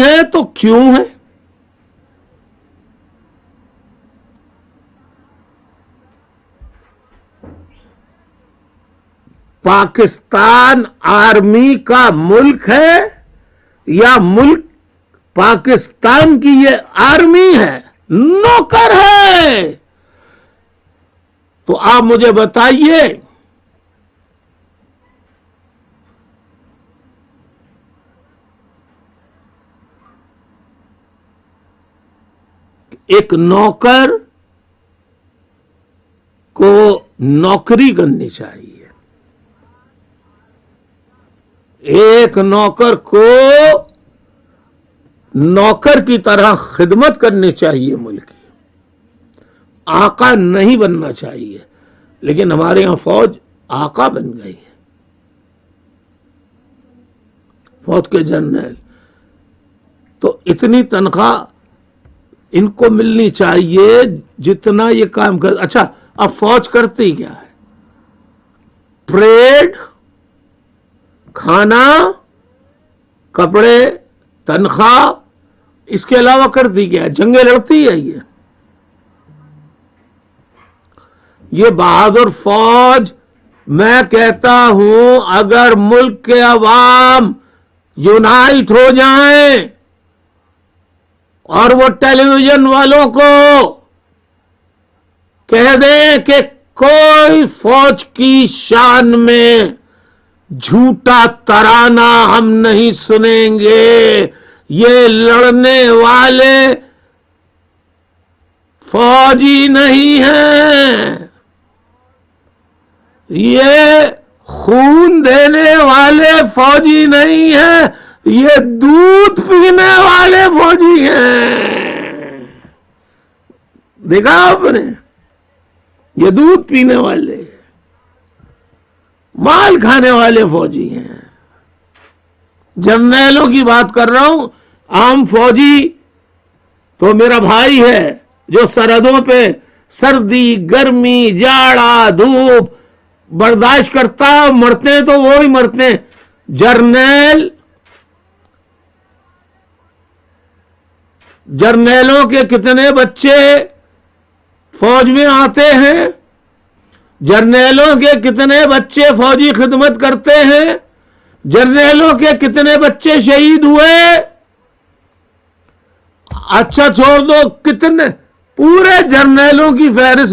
है तो क्यों है? पाकिस्तान आर्मी का मुल्क है या मुल्क पाकिस्तान की ये आर्मी है, नौकर है? तो आप मुझे बताइए, एक नौकर को नौकरी करनी चाहिए, एक नौकर को नौकर की तरह खिदमत करनी चाहिए मुल्क की, आका नहीं बनना चाहिए। लेकिन हमारे यहां फौज आका बन गई है, फौज के जनरल। तो इतनी तनख्वाह इनको मिलनी चाहिए जितना ये काम कर। अच्छा, अब फौज करती क्या है? परेड, खाना, कपड़े, तनख्वाह, इसके अलावा करती क्या है? जंगें लड़ती है ये बहादुर फौज। मैं कहता हूं, अगर मुल्क के अवाम यूनाइट हो जाएं और वो टेलीविजन वालों को कह दें कि कोई फौज की शान में झूठा तराना हम नहीं सुनेंगे, ये लड़ने वाले फौजी नहीं हैं, ये खून देने वाले फौजी नहीं हैं, ये दूध पीने वाले फौजी हैं। देखा आपने? ये दूध पीने वाले, माल खाने वाले फौजी हैं। जर्नैलों की बात कर रहा हूं। आम फौजी तो मेरा भाई है जो सरहदों पे सर्दी, गर्मी, जाड़ा, धूप बर्दाश्त करता, मरते हैं तो वो ही मरते हैं। जर्नैलों के कितने बच्चे फौज में आते हैं, जर्नैलों के कितने बच्चे फौजी खिदमत करते हैं, जर्नैलों के कितने बच्चे शहीद हुए। अच्छा छोड़ दो, कितने, पूरे जर्नैलों की फहरिस्त